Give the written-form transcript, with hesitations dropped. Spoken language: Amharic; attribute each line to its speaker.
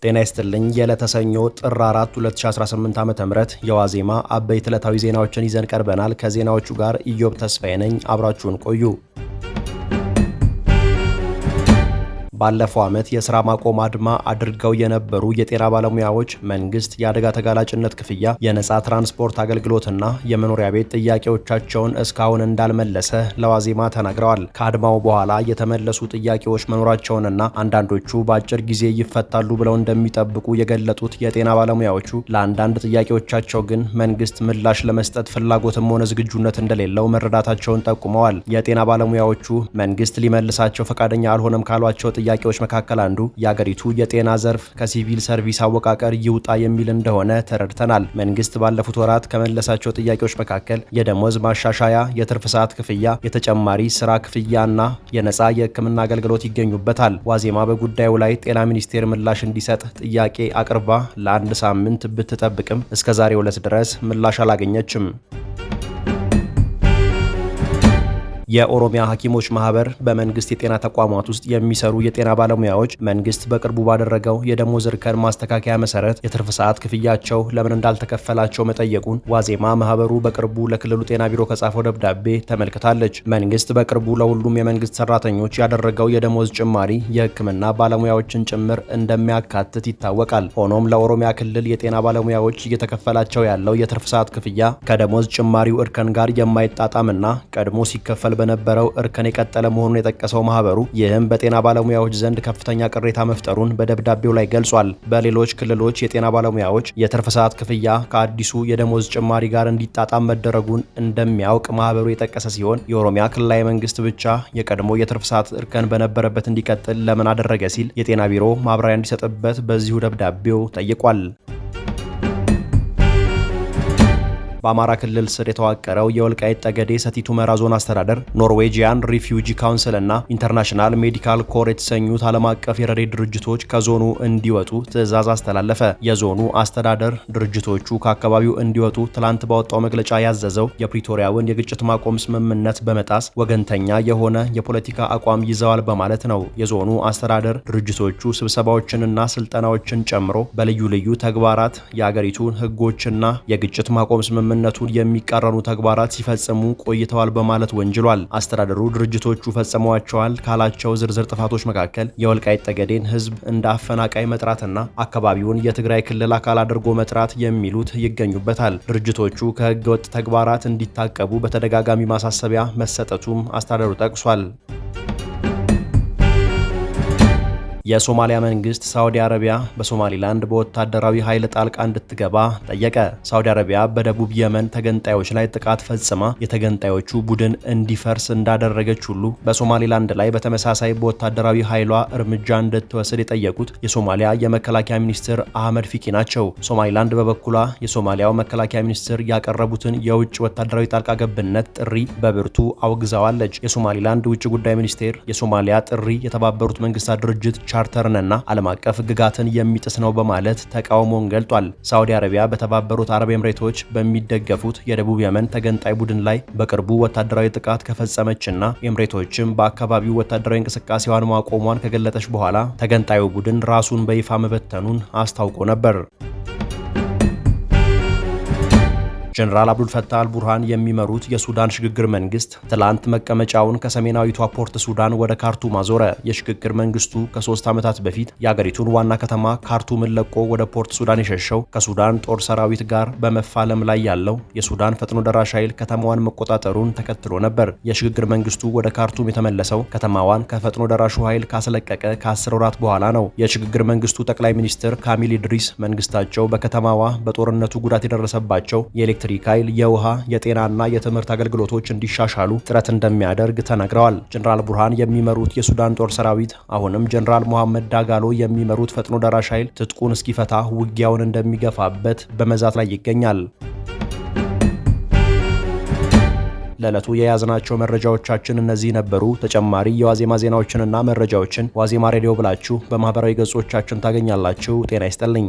Speaker 1: ጤና ይስጥልኝ። የዕለተ ሰኞ ጥር 4 2018 ዓ.ም የዋዜማ አበይት ዕለታዊ ዜናዎችን ይዘን ቀርበናል። ከዜናዎቹ ጋር ኢዮብ ተስፋዬ ነኝ። አብራችሁን ቆዩ። ባለፈው ዓመት የሥራ ማቆም አድማ አድርገው የነበሩ የጤና ባለሙያዎች መንግስት የአደጋ ተጋላጭነት ክፍያ፣ የነጻ ትራንስፖርት አገልግሎትና የመኖሪያ ቤት ጥያቄዎቻቸውን እስካሁን እንዳልመለሰ ለዋዜማ ተናግረዋል። ከአድማው በኋላ የተመለሱ ጥያቄዎች መኖራቸውንና አንዳንዶቹ በአጭር ጊዜ ይፈታሉ ብለው እንደሚጠብቁ የገለጡት የጤና ባለሙያዎቹ ለአንዳንድ ጥያቄዎቻቸው ግን መንግስት ምላሽ ለመስጠት ፍላጎትም ሆነ ዝግጁነት እንደሌለው መረዳታቸውን ጠቁመዋል። የጤና ባለሙያዎቹ መንግስት ሊመልሳቸው ፈቃደኛ አልሆነም ካሏቸው ጥያቄዎች መካከል አንዱ የአገሪቱ የጤና ዘርፍ ከሲቪል ሰርቪስ አወቃቀር ይውጣ የሚል እንደሆነ ተረድተናል። መንግስት ባለፉት ወራት ከመለሳቸው ጥያቄዎች መካከል የደሞዝ ማሻሻያ፣ የትርፍ ሰዓት ክፍያ፣ የተጨማሪ ስራ ክፍያና የነጻ የሕክምና አገልግሎት ይገኙበታል። ዋዜማ በጉዳዩ ላይ ጤና ሚኒስቴር ምላሽ እንዲሰጥ ጥያቄ አቅርባ ለአንድ ሳምንት ብትጠብቅም እስከ ዛሬው ዕለት ድረስ ምላሽ አላገኘችም። የኦሮሚያ ሐኪሞች ማህበር በመንግስት የጤና ተቋማት ውስጥ የሚሰሩ የጤና ባለሙያዎች መንግስት በቅርቡ ባደረገው የደሞዝ እርከን ማስተካከያ መሰረት የትርፍ ሰዓት ክፍያቸው ለምን እንዳልተከፈላቸው መጠየቁን ዋዜማ ማህበሩ በቅርቡ ለክልሉ ጤና ቢሮ ከጻፈው ደብዳቤ ተመልክታለች። መንግስት በቅርቡ ለሁሉም የመንግስት ሰራተኞች ያደረገው የደሞዝ ጭማሪ የህክምና ባለሙያዎችን ጭምር እንደሚያካትት ይታወቃል። ሆኖም ለኦሮሚያ ክልል የጤና ባለሙያዎች እየተከፈላቸው ያለው የትርፍ ሰዓት ክፍያ ከደሞዝ ጭማሪው እርከን ጋር የማይጣጣምና ቀድሞ ሲከፈል በነበረው እርከን የቀጠለ መሆኑን የጠቀሰው ማህበሩ ይህም በጤና ባለሙያዎች ዘንድ ከፍተኛ ቅሬታ መፍጠሩን በደብዳቤው ላይ ገልጿል። በሌሎች ክልሎች የጤና ባለሙያዎች የትርፍ ሰዓት ክፍያ ከአዲሱ የደሞዝ ጭማሪ ጋር እንዲጣጣም መደረጉን እንደሚያውቅ ማህበሩ የጠቀሰ ሲሆን የኦሮሚያ ክልላዊ መንግስት ብቻ የቀድሞ የትርፍ ሰዓት እርከን በነበረበት እንዲቀጥል ለምን አደረገ ሲል የጤና ቢሮ ማብራሪያ እንዲሰጥበት በዚሁ ደብዳቤው ጠይቋል። በአማራ ክልል ስር የተዋቀረው የወልቃይት ጠገዴ ሰቲት ሁመራ ዞን አስተዳደር ኖርዌጂያን ሪፊውጂ ካውንስል እና ኢንተርናሽናል ሜዲካል ኮር የተሰኙት ዓለም አቀፍ የረድኤት ድርጅቶች ከዞኑ እንዲወጡ ትዕዛዝ አስተላለፈ። የዞኑ አስተዳደር ድርጅቶቹ ከአካባቢው እንዲወጡ ትላንት ባወጣው መግለጫ ያዘዘው የፕሪቶሪያውን የግጭት ማቆም ስምምነት በመጣስ ወገንተኛ የሆነ የፖለቲካ አቋም ይዘዋል በማለት ነው። የዞኑ አስተዳደር ድርጅቶቹ ስብሰባዎችንና ስልጠናዎችን ጨምሮ በልዩ ልዩ ተግባራት የአገሪቱን ሕጎችና የግጭት ማቆም ስምምነቱን የሚቃረኑ ተግባራት ሲፈጽሙ ቆይተዋል በማለት ወንጅሏል። አስተዳደሩ ድርጅቶቹ ፈጽመዋቸዋል ካላቸው ዝርዝር ጥፋቶች መካከል የወልቃይት ጠገዴን ሕዝብ እንደ አፈናቃይ መጥራትና አካባቢውን የትግራይ ክልል አካል አድርጎ መጥራት የሚሉት ይገኙበታል። ድርጅቶቹ ከህገወጥ ተግባራት እንዲታቀቡ በተደጋጋሚ ማሳሰቢያ መሰጠቱም አስተዳደሩ ጠቅሷል። የሶማሊያ መንግስት ሳውዲ አረቢያ በሶማሊላንድ በወታደራዊ ኃይል ጣልቃ እንድትገባ ጠየቀ። ሳውዲ አረቢያ በደቡብ የመን ተገንጣዮች ላይ ጥቃት ፈጽማ የተገንጣዮቹ ቡድን እንዲፈርስ እንዳደረገች ሁሉ በሶማሊላንድ ላይ በተመሳሳይ በወታደራዊ ኃይሏ እርምጃ እንድትወስድ የጠየቁት የሶማሊያ የመከላከያ ሚኒስትር አህመድ ፊቂ ናቸው። ሶማሊላንድ በበኩሏ የሶማሊያው መከላከያ ሚኒስትር ያቀረቡትን የውጭ ወታደራዊ ጣልቃ ገብነት ጥሪ በብርቱ አውግዛዋለች። የሶማሊላንድ ውጭ ጉዳይ ሚኒስቴር የሶማሊያ ጥሪ የተባበሩት መንግስታት ድርጅት ቻርተርንና ዓለም አቀፍ ሕግጋትን የሚጥስ ነው በማለት ተቃውሞውን ገልጧል። ሳውዲ አረቢያ በተባበሩት አረብ ኤምሬቶች በሚደገፉት የደቡብ የመን ተገንጣይ ቡድን ላይ በቅርቡ ወታደራዊ ጥቃት ከፈጸመችና ኤምሬቶችም በአካባቢው ወታደራዊ እንቅስቃሴዋን ማቆሟን ከገለጠች በኋላ ተገንጣዩ ቡድን ራሱን በይፋ መበተኑን አስታውቆ ነበር። ጀነራል አብዱል ፈታህ አልቡርሃን የሚመሩት የሱዳን ሽግግር መንግስት ትላንት መቀመጫውን ከሰሜናዊቷ ፖርት ሱዳን ወደ ካርቱም አዞረ። የሽግግር መንግስቱ ከ3 ዓመታት በፊት የአገሪቱን ዋና ከተማ ካርቱምን ለቆ ወደ ፖርት ሱዳን የሸሸው ከሱዳን ጦር ሰራዊት ጋር በመፋለም ላይ ያለው የሱዳን ፈጥኖ ደራሽ ኃይል ከተማዋን መቆጣጠሩን ተከትሎ ነበር። የሽግግር መንግስቱ ወደ ካርቱም የተመለሰው ከተማዋን ከፈጥኖ ደራሹ ኃይል ካስለቀቀ ከ10 ወራት በኋላ ነው። የሽግግር መንግስቱ ጠቅላይ ሚኒስትር ካሚል ኢድሪስ መንግስታቸው በከተማዋ በጦርነቱ ጉዳት የደረሰባቸው የኤሌክትሪክ ኃይል፣ የውሃ፣ የጤናና የትምህርት አገልግሎቶች እንዲሻሻሉ ጥረት እንደሚያደርግ ተናግረዋል። ጀነራል ቡርሃን የሚመሩት የሱዳን ጦር ሰራዊት አሁንም ጀነራል መሐመድ ዳጋሎ የሚመሩት ፈጥኖ ደራሽ ኃይል ትጥቁን እስኪፈታ ውጊያውን እንደሚገፋበት በመዛት ላይ ይገኛል። ለዕለቱ የያዝናቸው መረጃዎቻችን እነዚህ ነበሩ። ተጨማሪ የዋዜማ ዜናዎችንና መረጃዎችን ዋዜማ ሬዲዮ ብላችሁ በማህበራዊ ገጾቻችን ታገኛላችሁ። ጤና ይስጥልኝ።